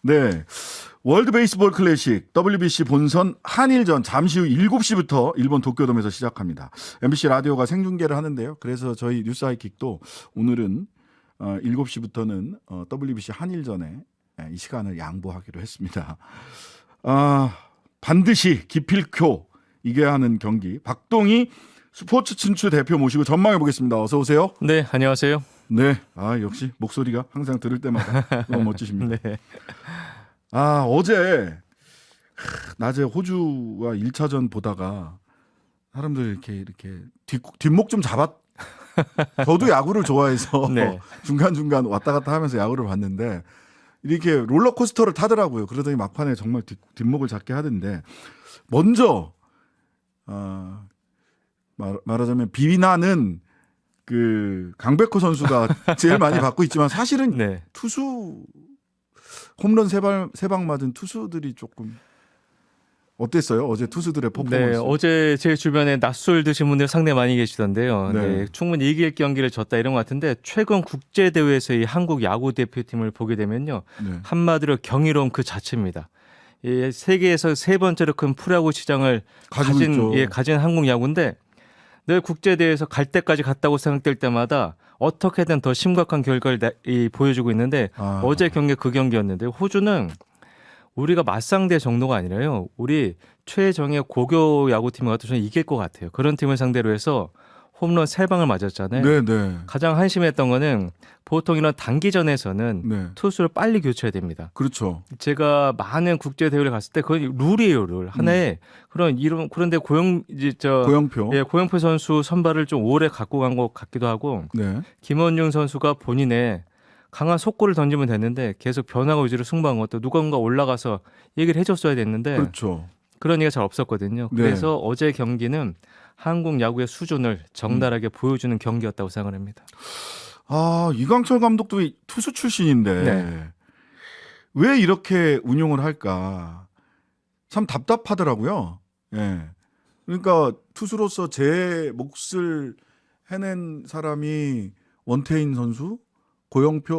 네. 월드 베이스볼 클래식 WBC 본선 한일전 잠시 후 7시부터 일본 도쿄돔에서 시작합니다. MBC 라디오가 생중계를 하는데요. 그래서 저희 뉴스 하이킥도 오늘은 7시부터는 WBC 한일전에 이 시간을 양보하기로 했습니다. 반드시 기필코 이겨야 하는 경기. 박동희 스포츠 친추 대표 모시고 전망해 보겠습니다. 어서 오세요. 네, 안녕하세요. 네, 역시 목소리가 항상 들을 때마다 너무 멋지십니다. 네. 어제 낮에 호주와 1차전 보다가 사람들 이렇게 뒷목 좀 저도 야구를 좋아해서 네. 중간중간 왔다 갔다 하면서 야구를 봤는데 이렇게 롤러코스터를 타더라고요. 그러더니 막판에 정말 뒷목을 잡게 하던데 먼저 말하자면 비난은 그 강백호 선수가 제일 많이 받고 있지만 사실은 네. 투수 홈런 세 방 맞은 투수들이 조금 어땠어요? 어제 투수들의 퍼포먼스. 네, 어제 제 주변에 낮술 드신 분들 상당히 많이 계시던데요. 네. 네, 충분히 이길 경기를 졌다 이런 것 같은데 최근 국제 대회에서의 한국 야구 대표팀을 보게 되면요, 네. 한마디로 경이로움 그 자체입니다. 세계에서 세 번째로 큰 프로야구 시장을 가진 한국 야구인데 늘 국제 대회에서 갈 때까지 갔다고 생각될 때마다 어떻게든 더 심각한 결과를 보여주고 있는데 어제 경기 그 경기였는데 호주는 우리가 맞상대 정도가 아니라요. 우리 최정예 고교 야구팀 같아서 저는 이길 것 같아요. 그런 팀을 상대로 해서 홈런 3방을 맞았잖아요. 네. 가장 한심했던 거는 보통 이런 단기전에서는 네. 투수를 빨리 교체해야 됩니다. 그렇죠. 제가 많은 국제 대회를 갔을 때 그건 룰이에요, 룰. 하나의 그런데 고영표. 예, 고영표 선수 선발을 좀 오래 갖고 간 것 같기도 하고 네. 김원중 선수가 본인의 강한 속구를 던지면 됐는데 계속 변화가 위주로 승부한 것도 누군가 올라가서 얘기를 해줬어야 됐는데 그렇죠. 그런 얘기가 잘 없었거든요. 네. 그래서 어제 경기는 한국 야구의 수준을 적나라하게 보여주는 경기였다고 생각을 합니다. 이광철 감독도 투수 출신인데 네. 왜 이렇게 운용을 할까? 참 답답하더라고요. 예. 그러니까 투수로서 제 몫을 해낸 사람이 원태인 선수,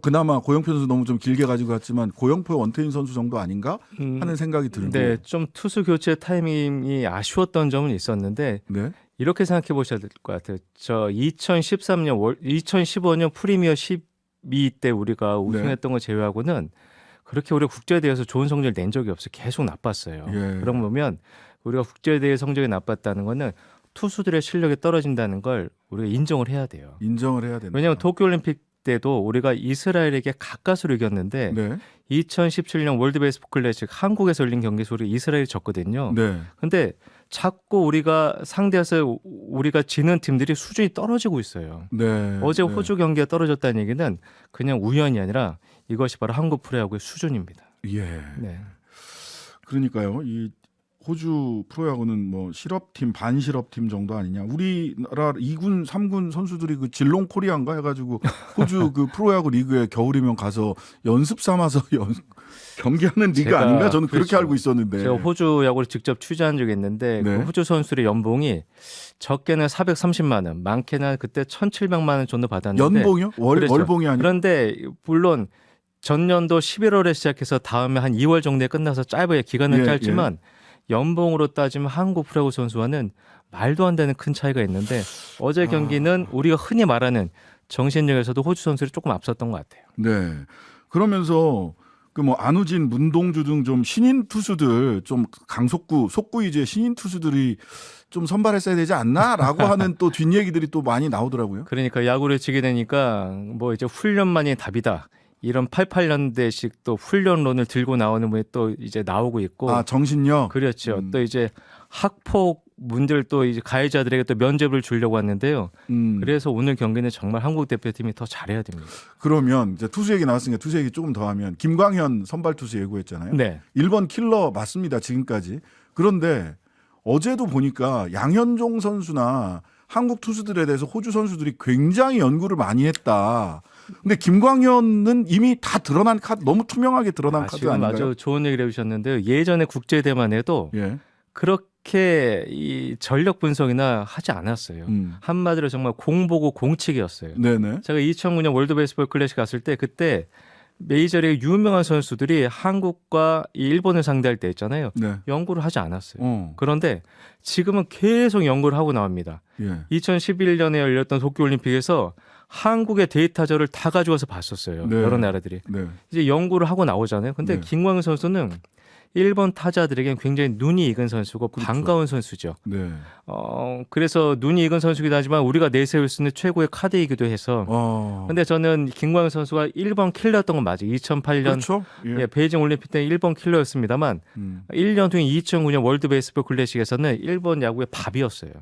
그나마 고영표 선수 너무 좀 길게 가지고 갔지만 고영표 원태인 선수 정도 아닌가 하는 생각이 들고. 네, 좀 투수 교체 타이밍이 아쉬웠던 점은 있었는데 네. 이렇게 생각해 보셔야 될 것 같아요. 2015년 프리미어 12 때 우리가 우승했던 거 제외하고는 그렇게 우리가 국제대회에서 좋은 성적을 낸 적이 없어요. 계속 나빴어요. 예. 그런 보면 우리가 국제대회 성적이 나빴다는 거는 투수들의 실력이 떨어진다는 걸 우리가 인정을 해야 돼요. 인정을 해야 된다. 왜냐하면 도쿄올림픽 때도 우리가 이스라엘에게 가까스로 이겼는데 네. 2017년 월드 베이스볼 클래식 한국에서 열린 경기에서 우리가 이스라엘이 졌거든요. 네. 근데 자꾸 우리가 상대에서 우리가 지는 팀들이 수준이 떨어지고 있어요. 네. 어제 네. 호주 경기가 떨어졌다는 얘기는 그냥 우연이 아니라 이것이 바로 한국 프로야구의 수준입니다. 예. 네. 그러니까요. 이 호주 프로야구는 뭐 실업팀, 반실업팀 정도 아니냐. 우리나라 2군, 3군 선수들이 그 질롱 코리아인가 해가지고 호주 그 프로야구 리그에 겨울이면 가서 연습 삼아서 경기하는 리그 아닌가? 저는 그렇게 그렇죠. 알고 있었는데. 제가 호주 야구를 직접 취재한 적이 있는데 네. 그 호주 선수들의 연봉이 적게는 430만 원, 많게는 그때 1,700만 원 정도 받았는데 연봉이요? 그렇죠. 월봉이 아니고. 그런데 물론 전년도 11월에 시작해서 다음에 한 2월 정도에 끝나서 짧아요. 기간은 짧지만 연봉으로 따지면 한국 프로야구 선수와는 말도 안 되는 큰 차이가 있는데 어제 경기는 우리가 흔히 말하는 정신력에서도 호주 선수들이 조금 앞섰던 것 같아요. 네. 그러면서 그 뭐 안우진, 문동주 등 좀 신인 투수들 좀 속구 위주의 신인 투수들이 좀 선발했어야 되지 않나라고 하는 또 뒷얘기들이 또 많이 나오더라고요. 그러니까 야구를 치게 되니까 뭐 이제 훈련만이 답이다. 이런 88년대식 또 훈련론을 들고 나오는 분이 또 이제 나오고 있고. 정신력. 그렇죠. 또 이제 학폭 문제를 또 이제 가해자들에게 또 면죄부를 주려고 하는데요. 그래서 오늘 경기는 정말 한국 대표팀이 더 잘해야 됩니다. 그러면 이제 투수 얘기 나왔으니까 투수 얘기 조금 더 하면 김광현 선발 투수 예고했잖아요. 네. 1번 킬러 맞습니다. 지금까지. 그런데 어제도 보니까 양현종 선수나 한국 투수들에 대해서 호주 선수들이 굉장히 연구를 많이 했다. 근데 김광현은 이미 다 드러난 카드, 너무 투명하게 드러난 카드 지금 아닌가요? 아주 좋은 얘기를 해주셨는데요. 예전에 국제대만 해도 그렇게 이 전력 분석이나 하지 않았어요. 한마디로 정말 공 보고 공치기였어요. 네네. 제가 2009년 월드 베이스볼 클래식 갔을 때 그때 메이저리그 유명한 선수들이 한국과 이 일본을 상대할 때 있잖아요. 네. 연구를 하지 않았어요. 그런데 지금은 계속 연구를 하고 나옵니다. 예. 2011년에 열렸던 도쿄올림픽에서 한국의 데이터저를 다 가져와서 봤었어요. 네. 여러 나라들이. 네. 이제 연구를 하고 나오잖아요. 근데 네. 김광현 선수는 일본 타자들에겐 굉장히 눈이 익은 선수고 그렇죠. 반가운 선수죠. 네. 그래서 눈이 익은 선수이긴 하지만 우리가 내세울 수 있는 최고의 카드이기도 해서. 근데 저는 김광현 선수가 1번 킬러였던 건 맞아요. 2008년 그렇죠. 예. 베이징 올림픽 때 1번 킬러였습니다만 1년 후인 2009년 월드 베이스볼 클래식에서는 일본 야구의 밥이었어요.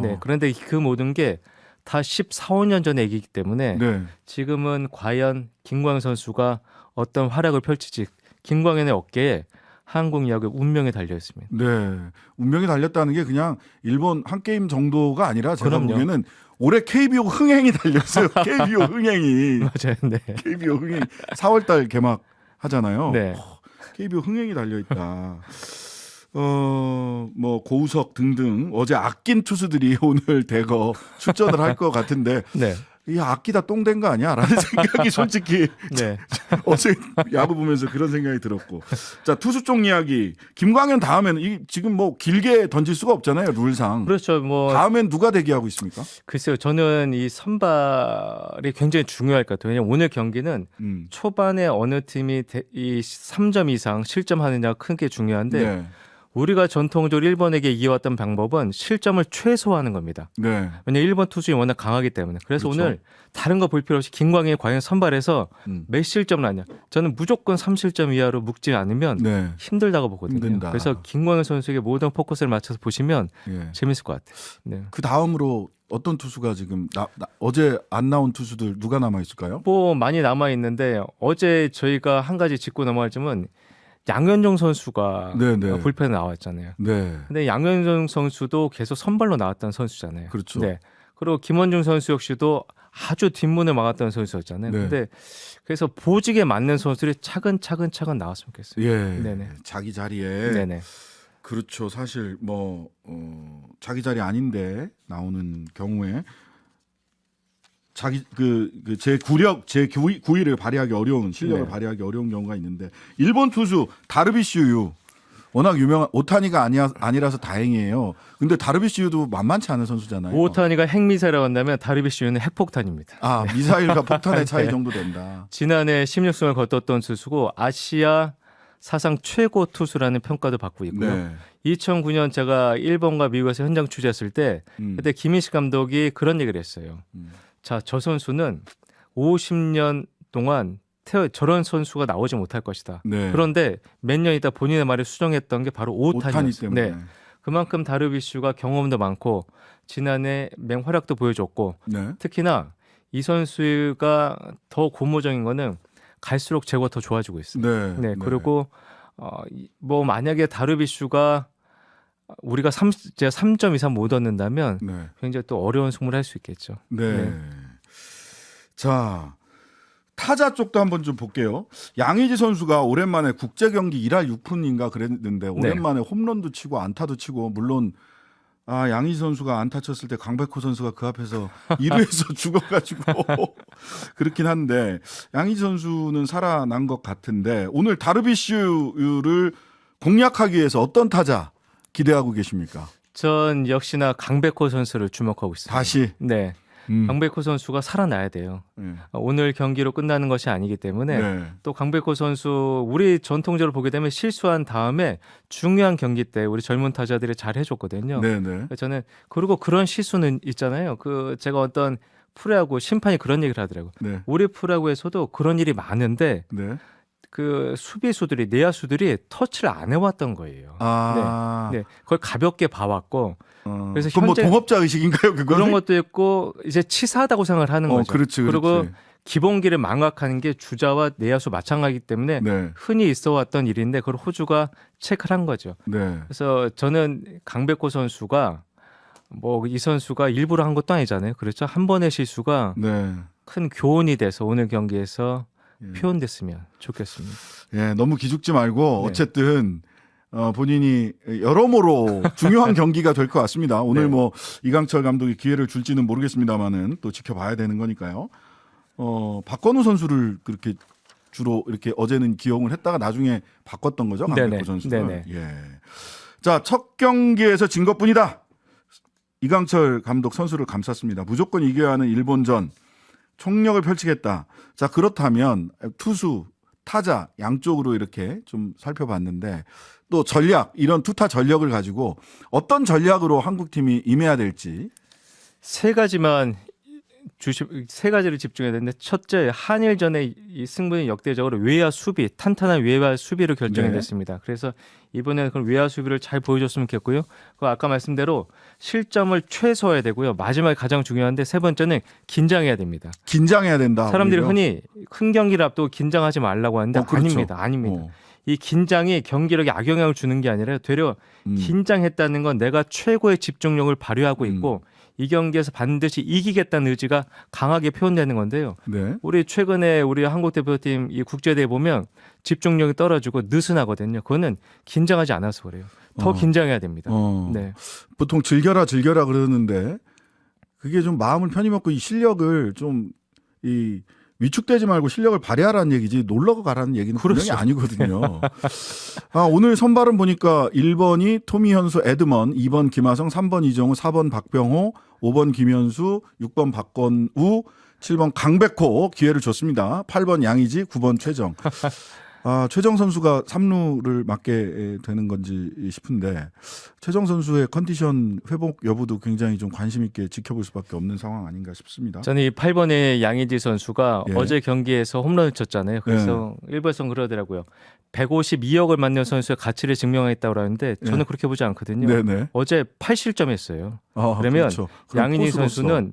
네. 그런데 그 모든 게 다 14, 15년 전의 얘기이기 때문에 네. 지금은 과연 김광현 선수가 어떤 활약을 펼칠지 김광현의 어깨에 한국 야구의 운명이 달려 있습니다. 네. 운명이 달렸다는 게 그냥 일본 한 게임 정도가 아니라 제가 그럼요. 보기에는 올해 KBO 흥행이 달렸어요. KBO 흥행이. 맞아요. 네. KBO 흥행 4월 달 개막 하잖아요. 네. KBO 흥행이 달려 있다. 뭐 고우석 등등 어제 아낀 투수들이 오늘 대거 출전을 할 것 같은데 네. 이 아끼다 똥된 거 아니야? 라는 생각이 솔직히 네. 어제 야구 보면서 그런 생각이 들었고. 자, 투수 쪽 이야기. 김광현 다음에는 지금 뭐 길게 던질 수가 없잖아요, 룰상. 그렇죠. 뭐 다음엔 누가 대기하고 있습니까? 글쎄요. 저는 이 선발이 굉장히 중요할 것 같아요. 왜냐하면 오늘 경기는 초반에 어느 팀이 이 3점 이상 실점하느냐가 크게 중요한데 네. 우리가 전통적으로 일본에게 이어왔던 방법은 실점을 최소화하는 겁니다. 네. 왜냐하면 일본 투수이 워낙 강하기 때문에. 그래서 그렇죠. 오늘 다른 거 볼 필요 없이 김광현이 과연 선발해서 몇 실점을 하냐. 저는 무조건 3실점 이하로 묶지 않으면 네. 힘들다고 보거든요. 힘든다. 그래서 김광현 선수에게 모든 포커스를 맞춰서 보시면 예. 재밌을 것 같아요. 네. 그 다음으로 어떤 투수가 지금 어제 안 나온 투수들 누가 남아 있을까요? 뭐 많이 남아 있는데 어제 저희가 한 가지 짚고 넘어가자면 양현종 선수가 네네. 불펜에 나왔잖아요. 네. 근데 양현종 선수도 계속 선발로 나왔던 선수잖아요. 그렇죠. 네. 그리고 김원중 선수 역시도 아주 뒷문을 막았던 선수였잖아요. 네. 근데 그래서 보직에 맞는 선수들이 차근차근 나왔으면 좋겠어요. 예. 네네. 자기 자리에. 네네. 그렇죠. 사실 뭐 자기 자리 아닌데 나오는 경우에 자기 제 구력, 제 구위를 발휘하기 어려운 실력을 네. 발휘하기 어려운 경우가 있는데 일본 투수 다르비슈유 워낙 유명한 오타니가 아니라서 다행이에요. 근데 다르비슈유도 만만치 않은 선수잖아요. 오타니가 핵미사일이라고 한다면 다르비슈는 핵폭탄입니다. 아 미사일과 폭탄의 차이 네. 정도 된다. 지난해 16승을 거뒀던 투수고 아시아 사상 최고 투수라는 평가도 받고 있고요. 네. 2009년 제가 일본과 미국에서 현장 취재했을 때 그때 김인식 감독이 그런 얘기를 했어요. 자, 저 선수는 50년 동안 저런 선수가 나오지 못할 것이다. 네. 그런데 몇 년 있다 본인의 말을 수정했던 게 바로 오타니 오타니였어요. 때문에. 네. 그만큼 다르비슈가 경험도 많고 지난해 맹활약도 보여줬고 네. 특히나 이 선수가 더 고무적인 거는 갈수록 제구가 더 좋아지고 있습니다. 네. 네. 그리고 뭐 만약에 다르비슈가 우리가 3점 이상 못 얻는다면 네. 굉장히 또 어려운 승부를 할 수 있겠죠. 네. 네. 자, 타자 쪽도 한번 좀 볼게요. 양의지 선수가 오랜만에 국제 경기 1할 6푼인가 그랬는데 오랜만에 홈런도 치고 안타도 치고 물론 양의지 선수가 안타 쳤을 때 강백호 선수가 그 앞에서 1루에서 죽어가지고 그렇긴 한데 양의지 선수는 살아난 것 같은데 오늘 다르비슈를 공략하기 위해서 어떤 타자 기대하고 계십니까? 전 역시나 강백호 선수를 주목하고 있습니다. 다시. 네. 강백호 선수가 살아나야 돼요. 네. 오늘 경기로 끝나는 것이 아니기 때문에 네. 또 강백호 선수 우리 전통적으로 보게 되면 실수한 다음에 중요한 경기 때 우리 젊은 타자들이 잘 해줬거든요. 네네. 저는 그리고 그런 실수는 있잖아요. 제가 어떤 프로야구 심판이 그런 얘기를 하더라고요. 네. 우리 프로야구에서도 그런 일이 많은데 네. 그 수비수들이 내야수들이 터치를 안 해왔던 거예요. 네. 그걸 가볍게 봐왔고 그래서 그건 뭐 동업자 의식인가요? 그거는? 그런 것도 있고 이제 치사하다고 생각을 하는 거죠. 그렇지. 그리고 기본기를 망각하는 게 주자와 내야수 마찬가지이기 때문에 네. 흔히 있어왔던 일인데 그걸 호주가 체크를 한 거죠. 네. 그래서 저는 강백호 선수가 뭐 이 선수가 일부러 한 것도 아니잖아요. 그렇죠. 한 번의 실수가 네. 큰 교훈이 돼서 오늘 경기에서 표현됐으면 좋겠습니다. 예, 너무 기죽지 말고 네. 어쨌든 본인이 여러모로 중요한 경기가 될 것 같습니다. 오늘 네. 뭐 이강철 감독이 기회를 줄지는 모르겠습니다만은 또 지켜봐야 되는 거니까요. 박건우 선수를 그렇게 주로 이렇게 어제는 기용을 했다가 나중에 바꿨던 거죠. 강백호 네네. 선수는. 네네. 예. 자, 첫 경기에서 진 것뿐이다. 이강철 감독 선수를 감쌌습니다. 무조건 이겨야 하는 일본전 총력을 펼치겠다. 자, 그렇다면 투수, 타자 양쪽으로 이렇게 좀 살펴봤는데 또 전략, 이런 투타 전력을 가지고 어떤 전략으로 한국팀이 임해야 될지 세 가지를 집중해야 되는데 첫째 한일전의 이 승부는 역대적으로 외야 수비 탄탄한 외야 수비로 결정이 네. 됐습니다. 그래서 이번에는 그런 외야 수비를 잘 보여줬으면 좋겠고요. 그 아까 말씀대로 실점을 최소화해야 되고요. 마지막에 가장 중요한데 세 번째는 긴장해야 됩니다. 긴장해야 된다. 사람들이 오히려. 흔히 큰 경기를 앞두고 긴장하지 말라고 하는데 그렇죠. 아닙니다. 이 긴장이 경기력에 악영향을 주는 게 아니라 되려 긴장했다는 건 내가 최고의 집중력을 발휘하고 있고 이 경기에서 반드시 이기겠다는 의지가 강하게 표현되는 건데요. 네. 우리 최근에 우리 한국 대표팀 이 국제대회 보면 집중력이 떨어지고 느슨하거든요. 그거는 긴장하지 않아서 그래요. 더 긴장해야 됩니다. 네. 보통 즐겨라 그러는데 그게 좀 마음을 편히 먹고 이 실력을 좀 이 위축되지 말고 실력을 발휘하라는 얘기지 놀러 가라는 얘기는 분명히 그렇죠. 아니거든요. 오늘 선발은 보니까 1번이 토미현수 에드먼, 2번 김하성, 3번 이정우, 4번 박병호, 5번 김현수, 6번 박건우, 7번 강백호 기회를 줬습니다. 8번 양의지, 9번 최정. 최정 선수가 3루를 맡게 되는 건지 싶은데 최정 선수의 컨디션 회복 여부도 굉장히 좀 관심 있게 지켜볼 수밖에 없는 상황 아닌가 싶습니다. 저는 이 8번의 양의지 선수가 예. 어제 경기에서 홈런을 쳤잖아요. 그래서 일부에서는 그러더라고요. 152억을 맞는 선수의 가치를 증명했다고 하는데 저는 그렇게 보지 않거든요. 네네. 어제 8실점했어요. 그러면 그렇죠. 양의지 포수로서. 선수는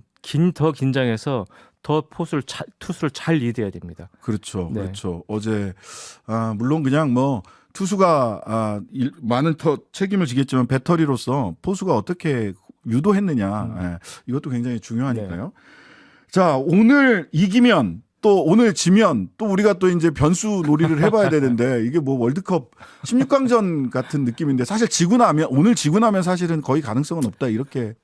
더 긴장해서 더 투수를 잘 리드해야 됩니다. 그렇죠. 네. 그렇죠. 어제 물론 그냥 뭐 투수가 많은 더 책임을 지겠지만 배터리로서 포수가 어떻게 유도했느냐 예, 이것도 굉장히 중요하니까요. 자, 오늘 이기면 또 오늘 지면 또 우리가 또 이제 변수 놀이를 해봐야 되는데 이게 뭐 월드컵 16강전 같은 느낌인데 사실 오늘 지고 나면 사실은 거의 가능성은 없다 이렇게.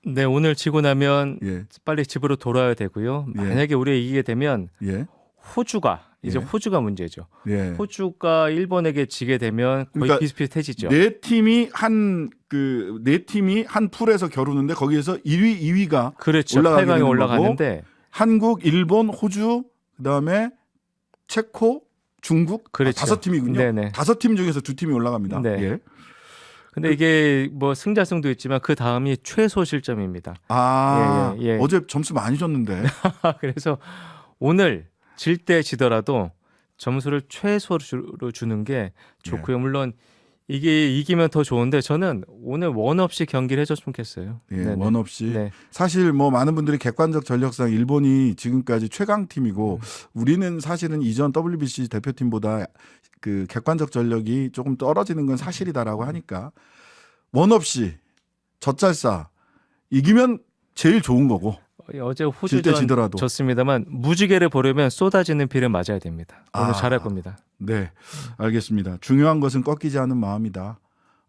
네, 오늘 지고 나면 예. 빨리 집으로 돌아야 되고요. 만약에 우리가 이기게 되면 예. 호주가 이제 예. 호주가 문제죠. 예. 호주가 일본에게 지게 되면 거의 그러니까 비슷비슷해지죠. 네 팀이 한 풀에서 겨루는데 거기에서 1위, 2위가 그렇죠. 올라가게 8강에 되는 올라가는데 한국, 일본, 호주, 그다음에 체코, 중국 그렇죠. 5팀이군요. 네네. 5팀 중에서 2팀이 올라갑니다. 네. 예. 근데 이게 뭐 승자승도 있지만 그 다음이 최소 실점입니다. 예. 어제 점수 많이 줬는데. 그래서 오늘 질 때 지더라도 점수를 최소로 주는 게 좋고요. 물론 이게 이기면 더 좋은데 저는 오늘 원 없이 경기를 해줬으면 좋겠어요. 예, 네네. 원 없이. 네. 사실 뭐 많은 분들이 객관적 전력상 일본이 지금까지 최강 팀이고 우리는 사실은 이전 WBC 대표팀보다 그 객관적 전력이 조금 떨어지는 건 사실이다라고 하니까 원 없이 젖잘싸 이기면 제일 좋은 거고. 어제 질 때 호주전 지더라도. 졌습니다만 무지개를 보려면 쏟아지는 비를 맞아야 됩니다. 오늘 잘할 겁니다. 네, 알겠습니다. 중요한 것은 꺾이지 않는 마음이다.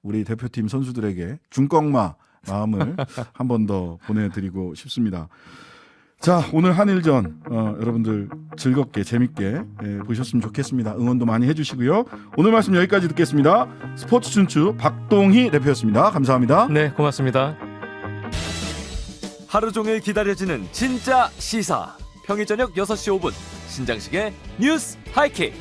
우리 대표팀 선수들에게 중꺾마 마음을 한 번 더 보내드리고 싶습니다. 자, 오늘 한일전 여러분들 즐겁게 재밌게 보셨으면 좋겠습니다. 응원도 많이 해주시고요. 오늘 말씀 여기까지 듣겠습니다. 스포츠 춘추 박동희 대표였습니다. 감사합니다. 네, 고맙습니다. 하루 종일 기다려지는 진짜 시사. 평일 저녁 6시 5분 신장식의 뉴스 하이킥.